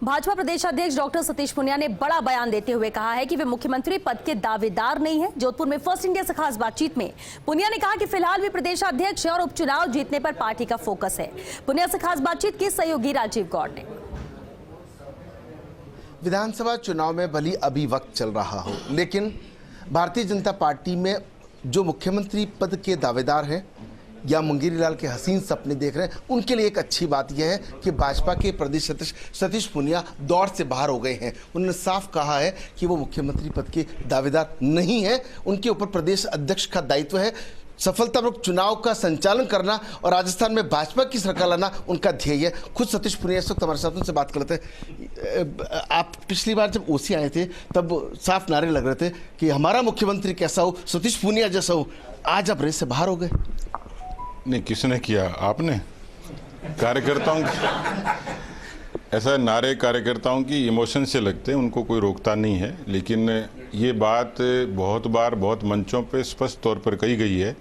भाजपा प्रदेश अध्यक्ष डॉक्टर सतीश पूनिया ने बड़ा बयान देते हुए कहा है कि वे मुख्यमंत्री पद के दावेदार नहीं हैं। जोधपुर में फर्स्ट इंडिया से खास बातचीत में पूनिया ने कहा कि फिलहाल वे प्रदेश अध्यक्ष हैं और उपचुनाव जीतने पर पार्टी का फोकस है। पूनिया से खास बातचीत की सहयोगी राजीव गौड़ ने। विधानसभा चुनाव में भली अभी वक्त चल रहा हो, लेकिन भारतीय जनता पार्टी में जो मुख्यमंत्री पद के दावेदार हैं या मुंगेरी लाल के हसीन सपने देख रहे हैं, उनके लिए एक अच्छी बात यह है कि भाजपा के प्रदेश अध्यक्ष सतीश पूनिया दौड़ से बाहर हो गए हैं। उन्होंने साफ कहा है कि वो मुख्यमंत्री पद के दावेदार नहीं है। उनके ऊपर प्रदेश अध्यक्ष का दायित्व है। सफलतापूर्वक चुनाव का संचालन करना और राजस्थान में भाजपा की सरकार लाना उनका ध्येय है। खुद सतीश पूनिया इस वक्त हमारे साथ उनसे बात करते हैं। आप पिछली बार जब ओसी आए थे तब साफ नारे लग रहे थे कि हमारा मुख्यमंत्री कैसा हो, सतीश पूनिया जैसा हो। आज आप रेस से बाहर हो गए। नहीं, किसने किया? आपने? कार्यकर्ताओं ऐसा नारे कार्यकर्ताओं की इमोशन से लगते हैं, उनको कोई रोकता नहीं है। लेकिन ये बात बहुत बार बहुत मंचों पे स्पष्ट तौर पर कही गई है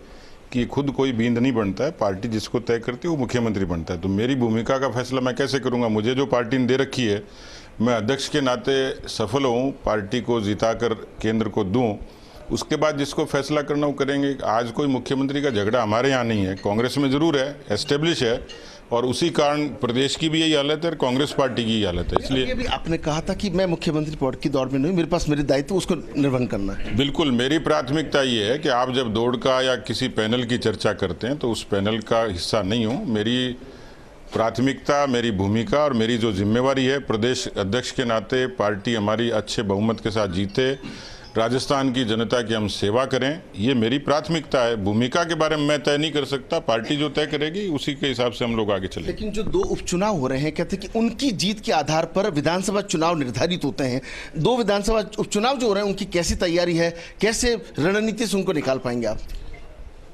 कि खुद कोई बींद नहीं बनता है, पार्टी जिसको तय करती है वो मुख्यमंत्री बनता है। तो मेरी भूमिका का फैसला मैं कैसे करूंगा? मुझे जो पार्टी ने दे रखी है, मैं अध्यक्ष के नाते सफल हूँ, पार्टी को जिताकर केंद्र को दूँ, उसके बाद जिसको फैसला करना वो करेंगे। आज कोई मुख्यमंत्री का झगड़ा हमारे यहाँ नहीं है, कांग्रेस में जरूर है, एस्टेब्लिश है, और उसी कारण प्रदेश की भी यही हालत है और कांग्रेस पार्टी की हालत है। इसलिए भी आपने कहा था कि मैं मुख्यमंत्री पद की दौड़ में नहीं, मेरे पास मेरे दायित्व उसको निर्वहन करना है। बिल्कुल, मेरी प्राथमिकता ये है कि आप जब दौड़ का या किसी पैनल की चर्चा करते हैं तो उस पैनल का हिस्सा नहीं हूँ। मेरी प्राथमिकता, मेरी भूमिका और मेरी जो जिम्मेवारी है, प्रदेश अध्यक्ष के नाते पार्टी हमारी अच्छे बहुमत के साथ जीते, राजस्थान की जनता की हम सेवा करें, ये मेरी प्राथमिकता है। भूमिका के बारे में मैं तय नहीं कर सकता, पार्टी जो तय करेगी उसी के हिसाब से हम लोग आगे चलेंगे। लेकिन जो दो उपचुनाव हो रहे हैं, कहते हैं कि उनकी जीत के आधार पर विधानसभा चुनाव निर्धारित होते हैं। दो विधानसभा उपचुनाव जो हो रहे हैं, उनकी कैसी तैयारी है, कैसे रणनीति से उनको निकाल पाएंगे आप?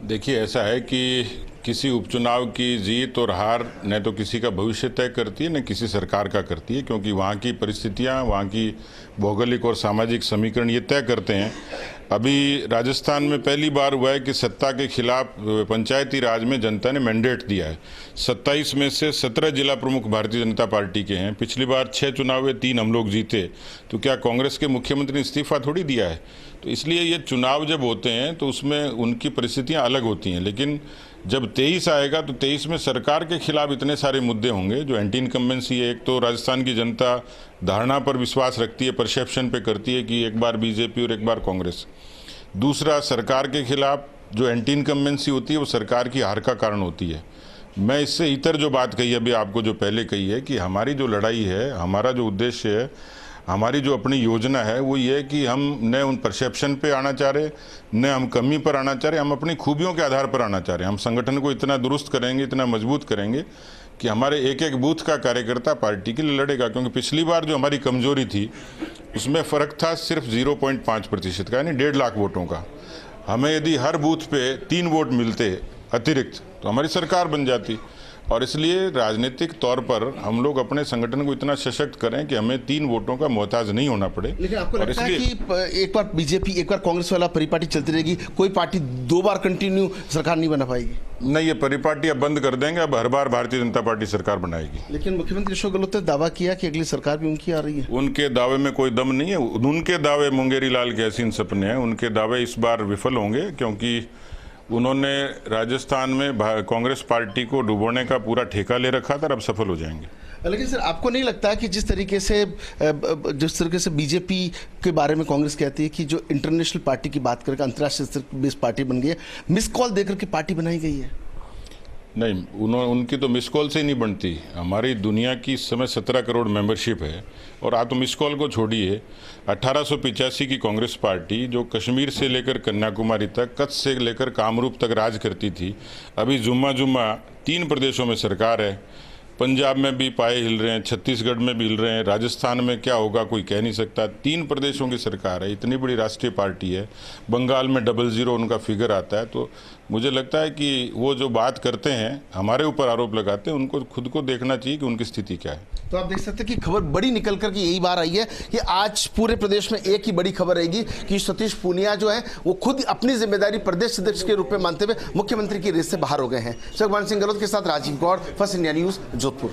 देखिए, ऐसा है कि किसी उपचुनाव की जीत और हार न तो किसी का भविष्य तय करती है, न किसी सरकार का करती है, क्योंकि वहाँ की परिस्थितियाँ, वहाँ की भौगोलिक और सामाजिक समीकरण ये तय करते हैं। अभी राजस्थान में पहली बार हुआ है कि सत्ता के खिलाफ पंचायती राज में जनता ने मैंडेट दिया है। 27 में से 17 जिला प्रमुख भारतीय जनता पार्टी के हैं। पिछली बार 6 चुनाव में 3 हम लोग जीते, तो क्या कांग्रेस के मुख्यमंत्री ने इस्तीफा थोड़ी दिया है? तो इसलिए ये चुनाव जब होते हैं तो उसमें उनकी परिस्थितियाँ अलग होती हैं। लेकिन जब 23 आएगा तो 23 में सरकार के खिलाफ इतने सारे मुद्दे होंगे जो एंटी इनकम्बेंसी है। एक तो राजस्थान की जनता धारणा पर विश्वास रखती है, परसेप्शन पे करती है कि एक बार बीजेपी और एक बार कांग्रेस। दूसरा, सरकार के खिलाफ जो एंटी इनकम्बेंसी होती है वो सरकार की हार का कारण होती है। मैं इससे इतर जो बात कही अभी आपको, जो पहले कही है कि हमारी जो लड़ाई है, हमारा जो उद्देश्य है, हमारी जो अपनी योजना है वो ये है कि हम न उन परसेप्शन पे आना चाह रहे, न हम कमी पर आना चाह रहे, हम अपनी खूबियों के आधार पर आना चाह रहे हैं। हम संगठन को इतना दुरुस्त करेंगे, इतना मजबूत करेंगे कि हमारे एक एक बूथ का कार्यकर्ता पार्टी के लिए लड़ेगा। क्योंकि पिछली बार जो हमारी कमजोरी थी उसमें फ़र्क था सिर्फ 0.5% का, यानी 1.5 लाख वोटों का। हमें यदि हर बूथ पे 3 वोट मिलते अतिरिक्त तो हमारी सरकार बन जाती। और इसलिए राजनीतिक तौर पर हम लोग अपने संगठन को इतना सशक्त करें कि हमें 3 वोटों का मोहताज नहीं होना पड़े। लेकिन आपको लगता है कि एक बार बीजेपी, एक बार कांग्रेस वाला परिपाटी चलती रहेगी, कोई पार्टी 2 बार कंटिन्यू सरकार नहीं बना पाएगी? नहीं, ये परिपाटी अब बंद कर देंगे। अब हर बार भारतीय जनता पार्टी सरकार बनाएगी। लेकिन मुख्यमंत्री अशोक गहलोत ने दावा किया कि अगली सरकार भी उनकी आ रही है। उनके दावे में कोई दम नहीं है। उनके दावे मुंगेरी लाल के हसीन सपने हैं। उनके दावे इस बार विफल होंगे, क्योंकि उन्होंने राजस्थान में कांग्रेस पार्टी को डुबोने का पूरा ठेका ले रखा था और अब सफल हो जाएंगे। लेकिन सर, आपको नहीं लगता कि जिस तरीके से बीजेपी के बारे में कांग्रेस कहती है कि जो इंटरनेशनल पार्टी की बात करके अंतर्राष्ट्रीय स्तर बेस पार्टी बन गई है, मिस कॉल देकर के पार्टी बनाई गई है? नहीं, उनकी तो मिस कॉल से ही नहीं बनती। हमारी दुनिया की इस समय 17 करोड़ मेंबरशिप है। और आप तो मिस कॉल को छोड़िए, 1885 की कांग्रेस पार्टी जो कश्मीर से लेकर कन्याकुमारी तक, कच्छ से लेकर कामरूप तक राज करती थी, अभी जुम्मा 3 प्रदेशों में सरकार है। पंजाब में भी पाए हिल रहे हैं, छत्तीसगढ़ में भी हिल रहे हैं, राजस्थान में क्या होगा कोई कह नहीं सकता। 3 प्रदेशों की सरकार है, इतनी बड़ी राष्ट्रीय पार्टी है। बंगाल में 00 उनका फिगर आता है। तो मुझे लगता है कि वो जो बात करते हैं, हमारे ऊपर आरोप लगाते हैं, उनको खुद को देखना चाहिए कि उनकी स्थिति क्या है। तो आप देख सकते हैं कि खबर बड़ी निकल करके यही बार आई है कि आज पूरे प्रदेश में एक ही बड़ी खबर रहेगी कि सतीश पूनिया जो है वो खुद अपनी जिम्मेदारी प्रदेश अध्यक्ष के रूप में मानते हुए मुख्यमंत्री की रेस से बाहर हो गए हैं। भगवान सिंह गहलोत के साथ Rajeev Gaur, first India news, Jodhpur.